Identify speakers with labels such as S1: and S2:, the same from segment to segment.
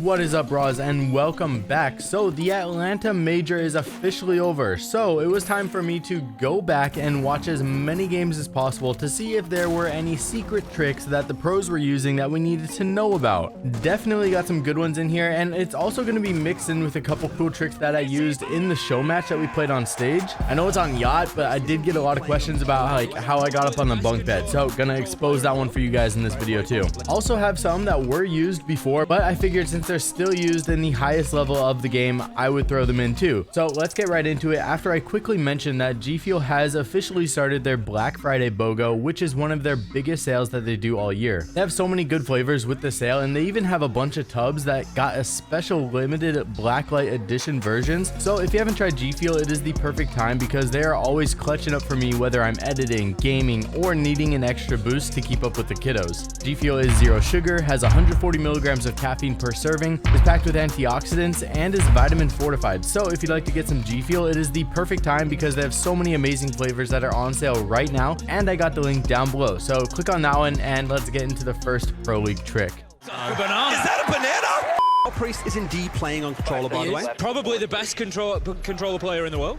S1: What is up, bras, and welcome back. So the Atlanta Major is officially over, so it was time for me to go back and watch as many games as possible to see if there were any secret tricks that the pros were using that we needed to know about. Definitely got some good ones in here, and it's also going to be mixed in with a couple cool tricks that I used in the show match that we played on stage. I know it's on yacht, but I did get a lot of questions about like how I got up on the bunk bed, so gonna expose that one for you guys in this video too. Also have some that were used before, but I figured since they're still used in the highest level of the game, I would throw them in too. So let's get right into it after I quickly mention that G Fuel has officially started their Black Friday BOGO, which is one of their biggest sales that they do all year. They have so many good flavors with the sale, and they even have a bunch of tubs that got a special limited blacklight edition versions. So if you haven't tried G Fuel, it is the perfect time because they are always clutching up for me whether I'm editing, gaming, or needing an extra boost to keep up with the kiddos. G Fuel is zero sugar, has 140 milligrams of caffeine per serving, is packed with antioxidants, and is vitamin fortified. So if you'd like to get some G Fuel, it is the perfect time because they have so many amazing flavors that are on sale right now, and I got the link down below. So click on that one and let's get into the first Pro League trick.
S2: A banana.
S3: Is that a banana? Priest is indeed playing on controller, by the way.
S2: Probably the best controller player in the world.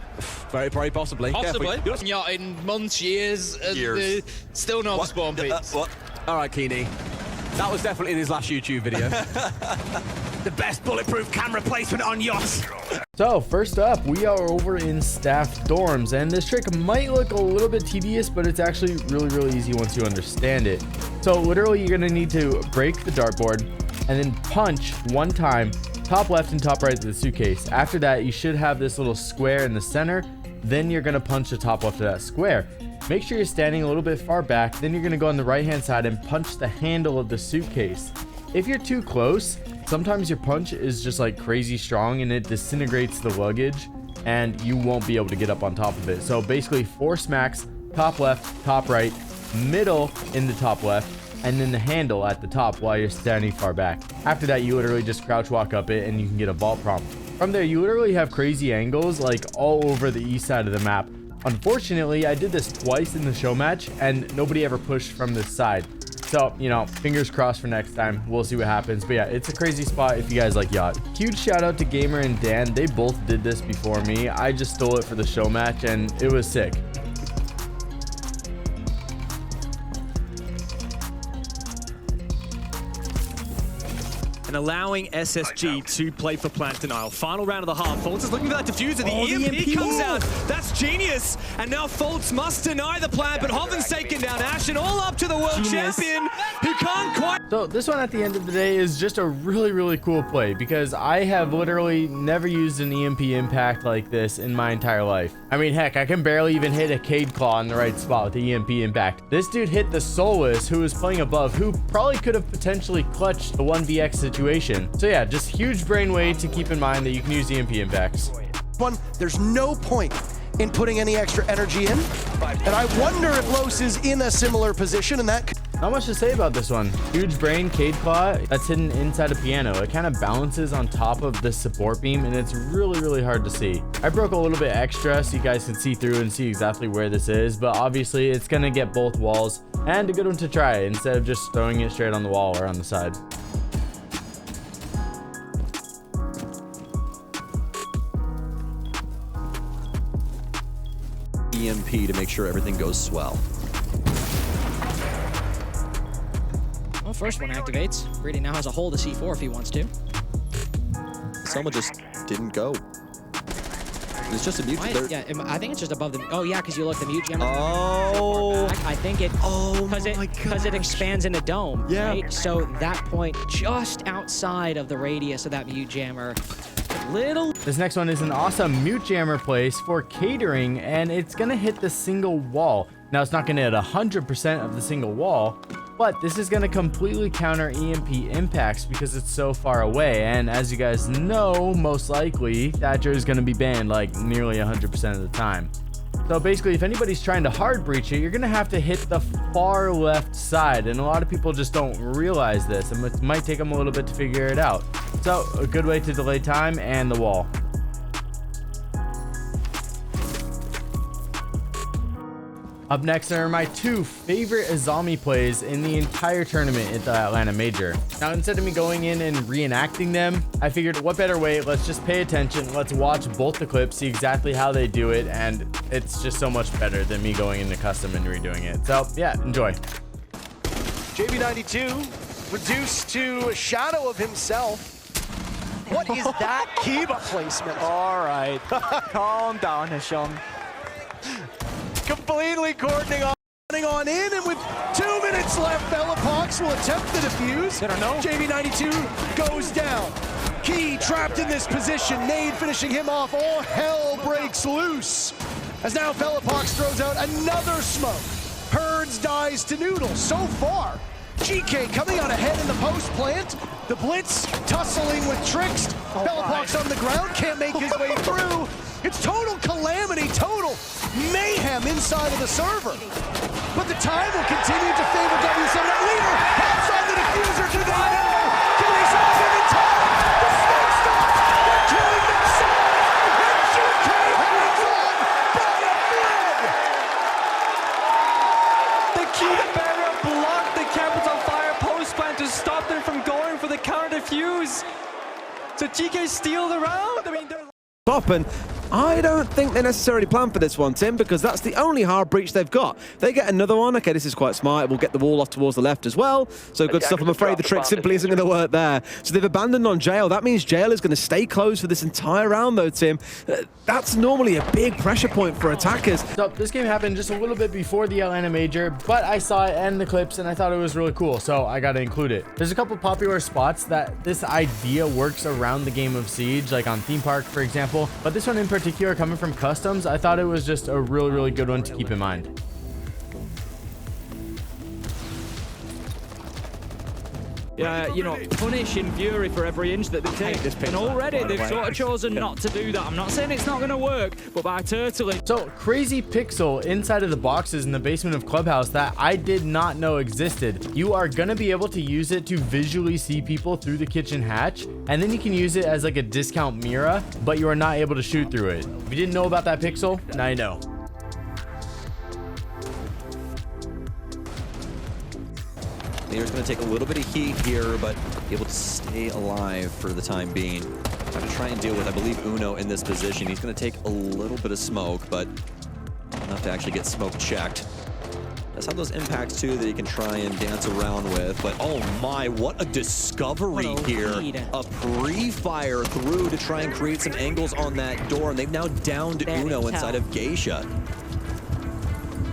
S3: Very, very possibly.
S2: Possibly. Yeah, in months, years. Still not the spawn piece.
S3: What? All right, Keeney. That was definitely in his last YouTube video. The best bulletproof camera placement on yachts.
S1: So first up, we are over in staff dorms, and this trick might look a little bit tedious, but it's actually really easy once you understand it. So literally you're gonna need to break the dartboard and then punch one time, top left and top right of the suitcase. After that, you should have this little square in the center. Then you're gonna punch the top left of that square. Make sure you're standing a little bit far back. Then you're gonna go on the right hand side and punch the handle of the suitcase. If you're too close, sometimes your punch is just like crazy strong and it disintegrates the luggage and you won't be able to get up on top of it. So basically 4 smacks, top left, top right, middle in the top left, and then the handle at the top while you're standing far back. After that, you literally just crouch walk up it and you can get a vault prompt. From there, you literally have crazy angles like all over the east side of the map. Unfortunately, I did this twice in the show match and nobody ever pushed from this side. So, you know, fingers crossed for next time. We'll see what happens. But yeah, it's a crazy spot if you guys like yacht. Huge shout out to Gamer and Dan. They both did this before me. I just stole it for the show match and it was sick.
S4: And allowing SSG to play for plant denial. Final round of the half. Foltz is looking for that diffuser. The EMP comes out. That's genius. And now Foltz must deny the plant, but Hoven's taken down Ash, and all up to the world champion who can't quite.
S1: So this one at the end of the day is just a really cool play because I have literally never used an EMP impact like this in my entire life. I mean, heck, I can barely even hit a Cade Claw in the right spot with the EMP impact. This dude hit the Soulless, who was playing above, who probably could have potentially clutched the 1vx situation. So yeah, just huge brainwave to keep in mind that you can use EMP impacts.
S5: There's no point in putting any extra energy in, and I wonder if Los is in a similar position, and that.
S1: Not much to say about this one. Huge brain, Cade Claw, that's hidden inside a piano. It kind of balances on top of this support beam, and it's really hard to see. I broke a little bit extra so you guys can see through and see exactly where this is, but obviously it's gonna get both walls, and a good one to try instead of just throwing it straight on the wall or on the side.
S3: EMP to make sure everything goes swell.
S6: Well, first one activates. Greedy now has a hold of C4 if he wants to.
S3: Someone just didn't go. It's just a mute.
S6: Yeah, I think it's just above the. Oh yeah, because you look the mute jammer.
S3: Oh.
S6: I think it.
S3: Oh
S6: because it expands in a dome.
S3: Yeah.
S6: Right? So that point just outside of the radius of that mute jammer.
S1: This next one is an awesome mute jammer place for catering, and it's gonna hit the single wall. Now it's not gonna hit 100% of the single wall, but this is gonna completely counter EMP impacts because it's so far away. And as you guys know, most likely Thatcher is gonna be banned like nearly 100% of the time. So basically, if anybody's trying to hard breach it, you're gonna have to hit the far left side, and a lot of people just don't realize this, and it might take them a little bit to figure it out. So a good way to delay time and the wall. Up next are my 2 favorite azami plays in the entire tournament at the Atlanta Major. Now, instead of me going in and reenacting them, I figured what better way, let's just pay attention, let's watch both the clips, see exactly how they do it, and it's just so much better than me going into custom and redoing it. So yeah, enjoy.
S5: JB92 reduced to a shadow of himself. What is that Kiba placement?
S3: All right, calm down, Hisham.
S5: Completely cordoning on in, and with 2 minutes left, Bellapox will attempt the defuse. JB92 goes down. Key trapped in this position. Nade finishing him off. All hell breaks loose. As now Bellapox throws out another smoke. Herds dies to Noodle. So far, GK coming out ahead in the post plant. The Blitz tussling with Trickst. Bellapox on the ground, can't make his way through. It's total calamity, total mayhem inside of the server. But the time will continue to favor W7. Leader pops on the diffuser to the middle. Killing off him in time. The smoke stops. They're killing themselves. And GK hangs on by a thread.
S3: The key barrier blocked the Capital Fire post plant to stop them from going for the counter defuse. So GK steal the round. I mean, they're
S7: Top, and I don't think they necessarily plan for this one, Tim, because that's the only hard breach they've got. They get another one. Okay, this is quite smart. We'll get the wall off towards the left as well. So good stuff. I'm afraid the trick simply isn't going to work there. So they've abandoned on Jail. That means Jail is going to stay closed for this entire round, though, Tim. That's normally a big pressure point for attackers.
S1: So this game happened just a little bit before the Atlanta Major, but I saw it and the clips, and I thought it was really cool, so I got to include it. There's a couple popular spots that this idea works around the game of Siege, like on Theme Park, for example. But this one in particular, coming from Customs, I thought it was just a really, really good one to keep in mind.
S8: Yeah, you know, punish in Fury for every inch that they take. And already they've sort of chosen not to do that. I'm not saying it's not going to work, but by turtling.
S1: So, crazy pixel inside of the boxes in the basement of Clubhouse that I did not know existed. You are going to be able to use it to visually see people through the kitchen hatch, and then you can use it as like a discount mirror, but you are not able to shoot through it. If you didn't know about that pixel, now you know.
S9: Leader's going to take a little bit of heat here, but able to stay alive for the time being. Going to try and deal with, I believe, Uno in this position. He's going to take a little bit of smoke, but enough to actually get smoke checked. Does have those impacts, too, that he can try and dance around with. But, oh, my, what a discovery here. A pre-fire through to try and create some angles on that door, and they've now downed Uno inside of Geisha.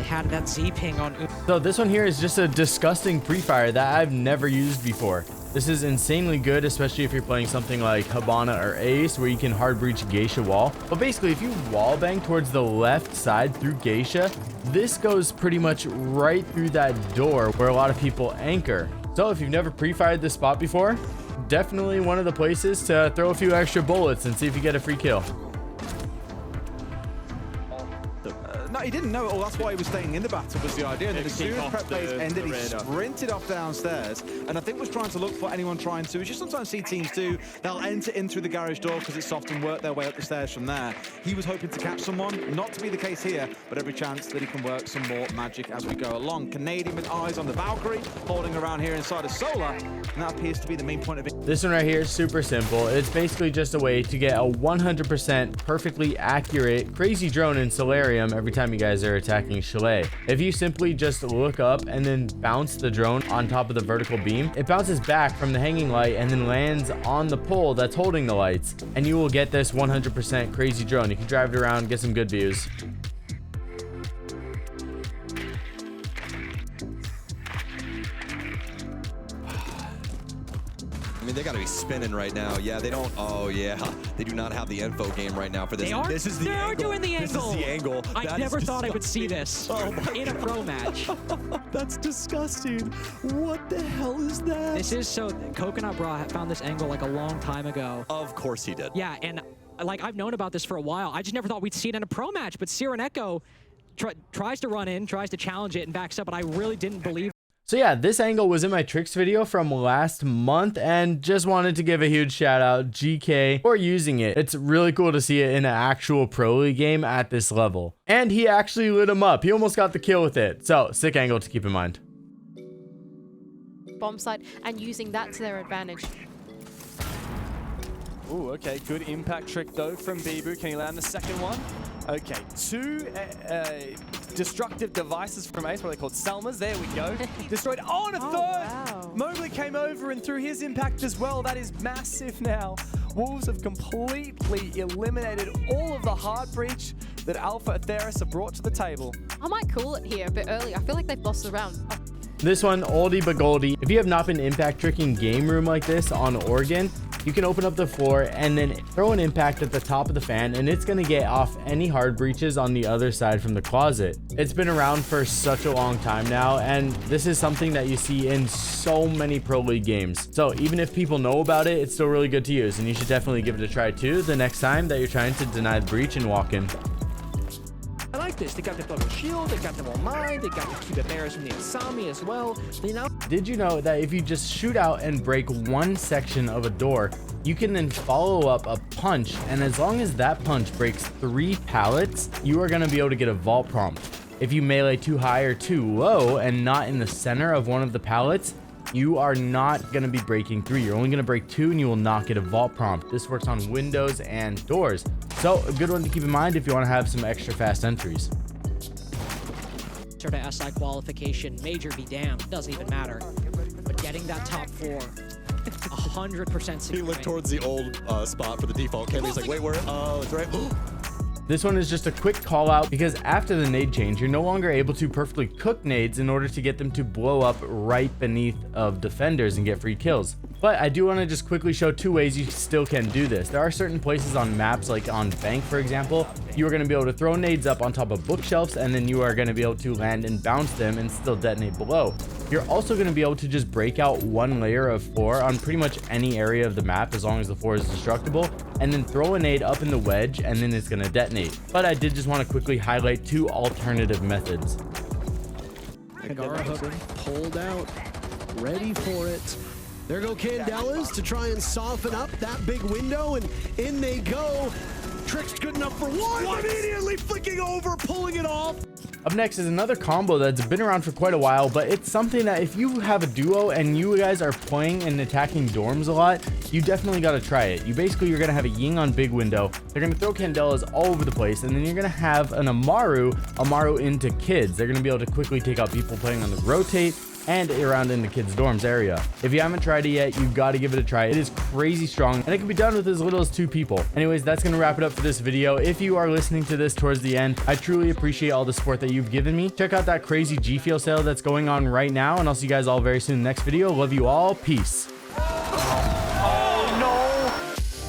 S6: Had that Z-ping on.
S1: So this one here is just a disgusting pre-fire that I've never used before. This is insanely good, especially if you're playing something like Habana or Ace, where you can hard breach Geisha wall. But basically, if you wall bang towards the left side through Geisha, this goes pretty much right through that door where a lot of people anchor. So if you've never pre-fired this spot before, definitely one of the places to throw a few extra bullets and see if you get a free kill.
S10: No, he didn't know it all. That's why he was staying in the battle, was the idea. And then as soon as prep phase ended, he sprinted off downstairs. And I think was trying to look for anyone trying to, as you sometimes see teams do, they'll enter in through the garage door because it's soft and work their way up the stairs from there. He was hoping to catch someone, not to be the case here, but every chance that he can work some more magic as we go along. Canadian with eyes on the Valkyrie, holding around here inside of Solar, and that appears to be the main point of it.
S1: This one right here is super simple. It's basically just a way to get a 100% perfectly accurate crazy drone in Solarium every time you guys are attacking Chalet. If you simply just look up and then bounce the drone on top of the vertical beam, it bounces back from the hanging light and then lands on the pole that's holding the lights, and you will get this 100% crazy drone. You can drive it around, get some good views.
S9: I mean, they got to be spinning right now. Yeah, they don't. Oh, yeah. They do not have the info game right now for this. This is the angle.
S6: They're doing the angle.
S9: This is the angle.
S6: I never thought I would see this in a pro match.
S3: That's disgusting. What the hell is that?
S6: This is so. Coconut Brah found this angle like a long time ago.
S9: Of course he did.
S6: Yeah, and like I've known about this for a while. I just never thought we'd see it in a pro match. But Siren Echo tries to run in, tries to challenge it, and backs up. But I really didn't believe.
S1: So yeah, this angle was in my tricks video from last month, and just wanted to give a huge shout out GK for using it. It's really cool to see it in an actual Pro League game at this level. And he actually lit him up. He almost got the kill with it. So sick angle to keep in mind.
S11: Bomb site and using that to their advantage.
S3: Ooh, okay, good impact trick though from Bibu. Can he land the second one? Okay, two destructive devices from Ace, what are they called? Selmas, there we go. Destroyed, oh, and a third!
S11: Wow.
S3: Mowgli came over and threw his impact as well. That is massive now. Wolves have completely eliminated all of the hard breach that Alpha Atheris have brought to the table.
S11: I might call it here a bit early. I feel like they've lost the round.
S1: This one, oldie but goldie. If you have not been impact tricking game room like this on Oregon, you can open up the floor and then throw an impact at the top of the fan, and it's going to get off any hard breaches on the other side from the closet. It's been around for such a long time now, and this is something that you see in so many Pro League games. So even if people know about it, it's still really good to use, and you should definitely give it a try too the next time that you're trying to deny the breach and walk in.
S6: I like this. They got the double shield, they got the all mine, they got the Cuba Bears from the Azami as well. You know?
S1: Did you know that if you just shoot out and break one section of a door, you can then follow up a punch, and as long as that punch breaks 3 pallets, you are going to be able to get a vault prompt. If you melee too high or too low and not in the center of one of the pallets, you are not going to be breaking 3. You're only going to break 2 and you will not get a vault prompt. This works on windows and doors. So a good one to keep in mind if you want to have some extra fast entries.
S6: Sort of SI qualification, major be damned, doesn't even matter. But getting that top 4, 100% secure.
S9: He looked towards the old spot for the default camera. He's like, wait, where? Oh, it's right.
S1: This one is just a quick call out because after the nade change, you're no longer able to perfectly cook nades in order to get them to blow up right beneath of defenders and get free kills. But I do want to just quickly show 2 ways you still can do this. There are certain places on maps, like on Bank, for example, you are going to be able to throw nades up on top of bookshelves, and then you are going to be able to land and bounce them and still detonate below. You're also going to be able to just break out 1 layer of floor on pretty much any area of the map as long as the floor is destructible, and then throw a nade up in the wedge, and then it's going to detonate. But I did just want to quickly highlight 2 alternative methods.
S12: Agara hook pulled out, ready for it. There go Candelas to try and soften up that big window, and in they go. Trick's good enough for one. Immediately flicking over, pulling it off.
S1: Up next is another combo that's been around for quite a while, but it's something that if you have a duo and you guys are playing and attacking dorms a lot, you definitely got to try it. You're going to have a Ying on big window. They're going to throw Candelas all over the place, and then you're going to have an Amaru into kids. They're going to be able to quickly take out people playing on the rotate and around in the kids' dorms area. If you haven't tried it yet, you've got to give it a try. It is crazy strong, and it can be done with as little as 2 people. Anyways, that's going to wrap it up for this video. If you are listening to this towards the end, I truly appreciate all the support that you've given me. Check out that crazy G Fuel sale that's going on right now, and I'll see you guys all very soon in the next video. Love you all. Peace.